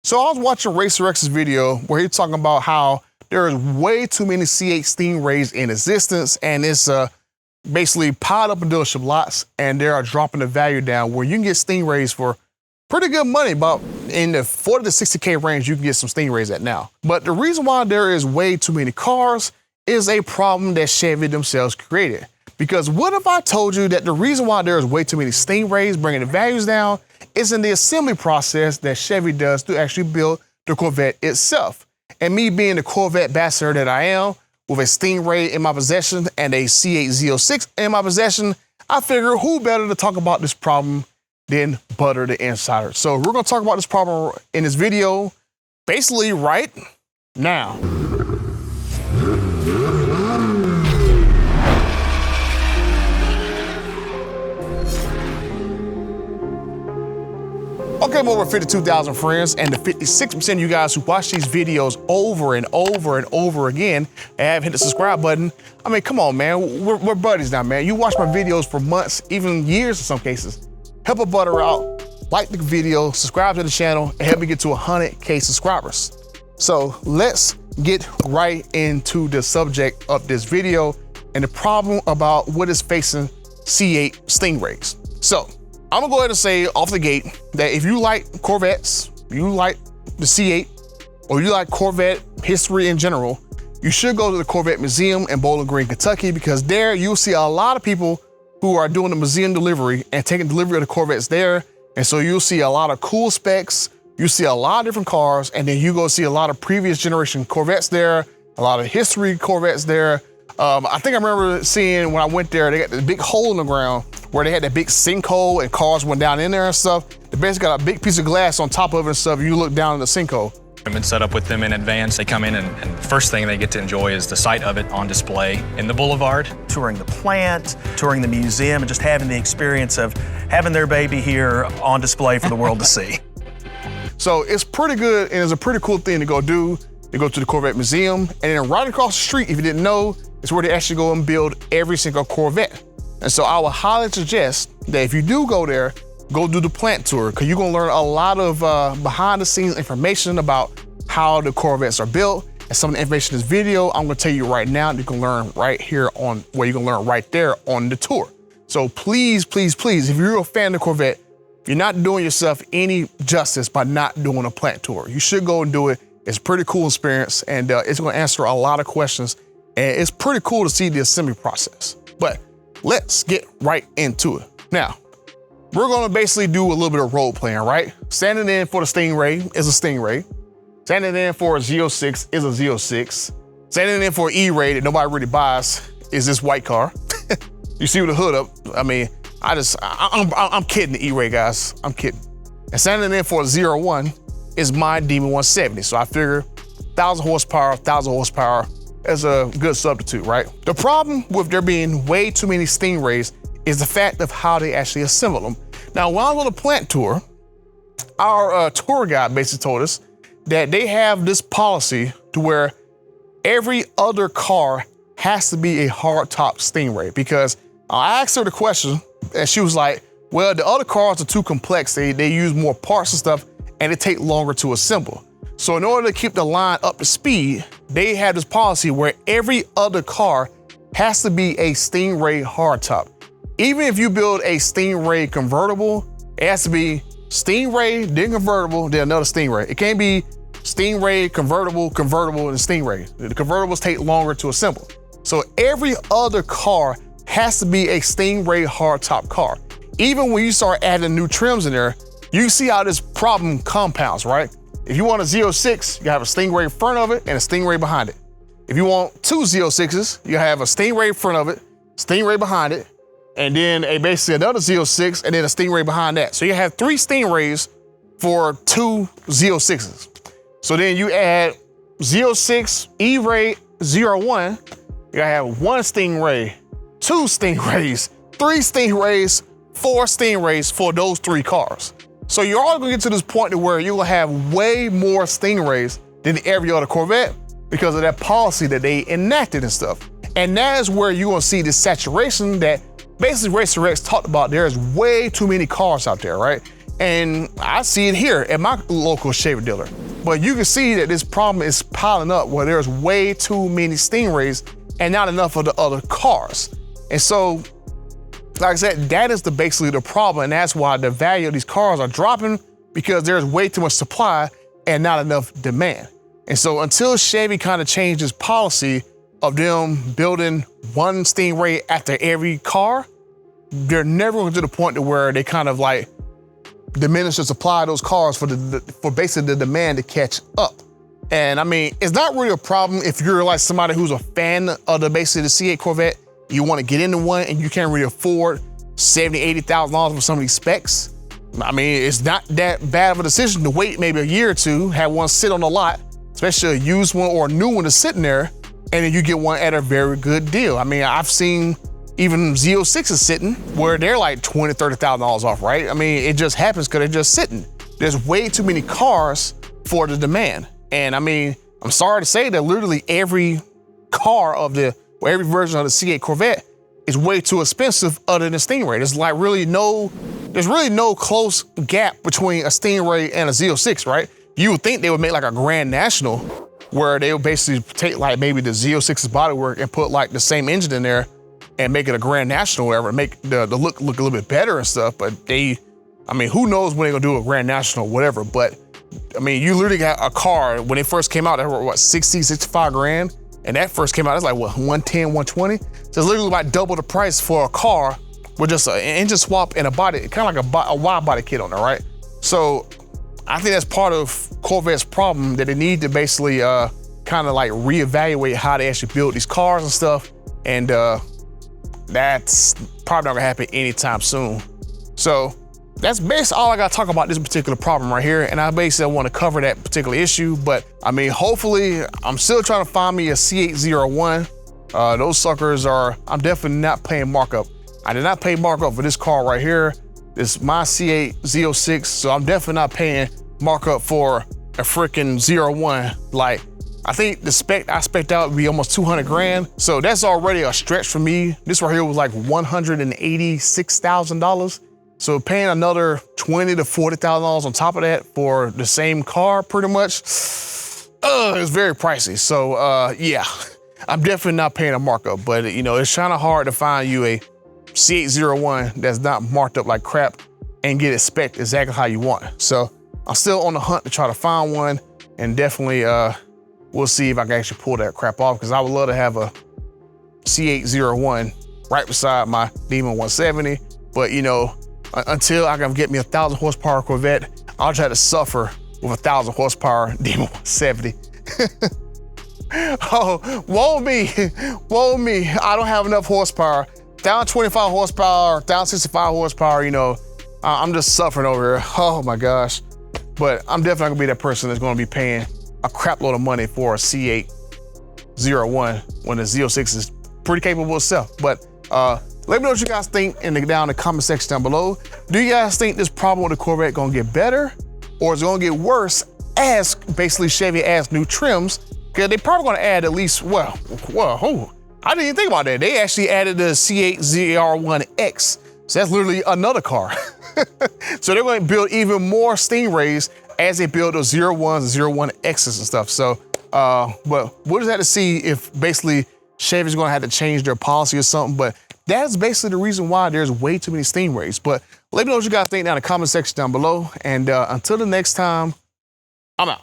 So I was watching Racer X's video where he's talking about how there is way too many C8 Stingrays in existence, and it's basically piled up in dealership lots, and they are dropping the value down where you can get Stingrays for pretty good money, about in the 40 to 60K range you can get some Stingrays at now. But the reason why there is way too many cars is a problem that Chevy themselves created. Because what if I told you that the reason why there is way too many Stingrays bringing the values down is in the assembly process that Chevy does to actually build the Corvette itself. And me being the Corvette ambassador that I am, with a Stingray in my possession and a C8 06 in my possession, I figure who better to talk about this problem than Butter the Insider. So we're gonna talk about this problem in this video, basically right now. Okay, I'm over 52,000 friends, and the 56% of you guys who watch these videos over and over and over again and haven't hit the subscribe button. I mean, come on, man, we're buddies now, man. You watch my videos for months, even years in some cases. Help a butter out, like the video, subscribe to the channel, and help me get to 100K subscribers. So let's get right into the subject of this video and the problem about what is facing C8 Stingrays. So I'm gonna go ahead and say off the gate that if you like Corvettes, you like the C8, or you like Corvette history in general, you should go to the Corvette Museum in Bowling Green, Kentucky, because there you'll see a lot of people who are doing the museum delivery and taking delivery of the Corvettes there. And so you'll see a lot of cool specs, you see a lot of different cars, and then you go see a lot of previous generation Corvettes there, a lot of history Corvettes there. I think I remember seeing when I went there, they got the big hole in the ground where they had that big sinkhole and cars went down in there and stuff. They basically got a big piece of glass on top of it and stuff. You look down in the sinkhole. I've been set up with them in advance. They come in and first thing they get to enjoy is the sight of it on display in the boulevard. Touring the plant, touring the museum, and just having the experience of having their baby here on display for the world to see. So it's pretty good, and it's a pretty cool thing to go do. They go to the Corvette Museum, and then right across the street, if you didn't know, is where they actually go and build every single Corvette. And so I would highly suggest that if you do go there, go do the plant tour, because you're gonna learn a lot of behind the scenes information about how the Corvettes are built. And some of the information in this video, I'm gonna tell you right now, you can learn right here on where you're gonna learn right there on the tour. So please, please, please, if you're a fan of the Corvette, you're not doing yourself any justice by not doing a plant tour. You should go and do it. It's a pretty cool experience, and it's gonna answer a lot of questions. And it's pretty cool to see the assembly process. But let's get right into it. Now, we're gonna basically do a little bit of role playing, right? Standing in for the Stingray is a Stingray. Standing in for a Z06 is a Z06. Standing in for an E-Ray that nobody really buys is this white car. You see with the hood up, I mean, I'm kidding the E-Ray, guys, I'm kidding. And standing in for a 01 is my Demon 170. So I figure 1,000 horsepower is a good substitute, right? The problem with there being way too many Stingrays is the fact of how they actually assemble them. Now, when I was on the plant tour, our tour guide basically told us that they have this policy to where every other car has to be a hardtop Stingray, because I asked her the question and she was like, well, the other cars are too complex. They use more parts and stuff, and it take longer to assemble. So in order to keep the line up to speed, they have this policy where every other car has to be a Stingray hardtop. Even if you build a Stingray convertible, it has to be Stingray, then convertible, then another Stingray. It can't be Stingray, convertible, and Stingray. The convertibles take longer to assemble. So every other car has to be a Stingray hardtop car. Even when you start adding new trims in there, you see how this problem compounds, right? If you want a Z06, you have a Stingray in front of it and a Stingray behind it. If you want two Z06s, you have a Stingray in front of it, Stingray behind it, and then basically another Z06 and then a Stingray behind that. So you have 3 Stingrays for 2 Z06s. So then you add Z06, E-Ray, 01, you gotta have 1 Stingray, 2 Stingrays, 3 Stingrays, 4 Stingrays for those 3 cars. So you're all gonna get to this point to where you're gonna have way more Stingrays than every other Corvette because of that policy that they enacted and stuff. And that is where you're gonna see this saturation that basically Racer X talked about. There's way too many cars out there, right? And I see it here at my local Chevy dealer. But you can see that this problem is piling up where there's way too many Stingrays and not enough of the other cars. And so, like I said, that is basically the problem. And that's why the value of these cars are dropping, because there's way too much supply and not enough demand. And so until Chevy kind of changed its policy of them building one Stingray after every car, they're never going to the point to where they kind of like diminish the supply of those cars for basically the demand to catch up. And I mean, it's not really a problem if you're like somebody who's a fan of basically the C8 Corvette, you want to get into one and you can't really afford $70,000, $80,000 for some of these specs. I mean, it's not that bad of a decision to wait maybe a year or two, have one sit on the lot, especially a used one or a new one that's sitting there, and then you get one at a very good deal. I mean, I've seen even Z06s sitting where they're like $20,000, $30,000 off, right? I mean, it just happens because they're just sitting. There's way too many cars for the demand. And I mean, I'm sorry to say that literally every car of or every version of the C8 Corvette is way too expensive other than the Stingray. There's really no close gap between a Stingray and a Z06, right? You would think they would make like a Grand National where they would basically take like maybe the Z06's bodywork and put like the same engine in there and make it a Grand National or whatever, make the look a little bit better and stuff. But I mean, who knows when they're gonna do a Grand National or whatever. But I mean, you literally got a car, when it first came out, they were what, 60, 65 grand? And that first came out, it's like what, 110, 120? So it's literally like double the price for a car with just an engine swap and a body, kind of like a wide body kit on there, right? So I think that's part of Corvette's problem, that they need to basically kind of like reevaluate how they actually build these cars and stuff. And that's probably not gonna happen anytime soon. So that's basically all I gotta talk about this particular problem right here. And I basically want to cover that particular issue. But I mean, hopefully, I'm still trying to find me a C801. Those suckers I'm definitely not paying markup. I did not pay markup for this car right here. This is my C8 Z06, so I'm definitely not paying markup for a freaking 01. Like, I think the spec I spec'd out would be almost 200 grand. So that's already a stretch for me. This right here was like $186,000. So paying another $20,000 to $40,000 on top of that for the same car, pretty much, it's very pricey. So yeah, I'm definitely not paying a markup, but you know, it's kind of hard to find you a C801 that's not marked up like crap and get it spec'd exactly how you want. So I'm still on the hunt to try to find one, and definitely we'll see if I can actually pull that crap off, because I would love to have a C801 right beside my Demon 170. But you know, until I can get me a 1,000 horsepower Corvette, I'll try to suffer with a 1,000 horsepower Demon 170. Oh, woe me, woe me. I don't have enough horsepower. Down 25 horsepower, down 65 horsepower, you know, I'm just suffering over here. Oh my gosh. But I'm definitely gonna be that person that's gonna be paying a crap load of money for a C801 when the Z06 is pretty capable itself. But let me know what you guys think down in the comment section down below. Do you guys think this problem with the Corvette gonna get better, or is it gonna get worse as basically Chevy adds new trims? Because they probably gonna add at least, I didn't even think about that. They actually added the C8 ZR1X. So that's literally another car. So they're going to build even more Stingrays as they build those 01s and 01Xs and stuff. So, but we'll just have to see if basically Chevy's going to have to change their policy or something. But that's basically the reason why there's way too many Stingrays. But let me know what you guys think down in the comment section down below. And until the next time, I'm out.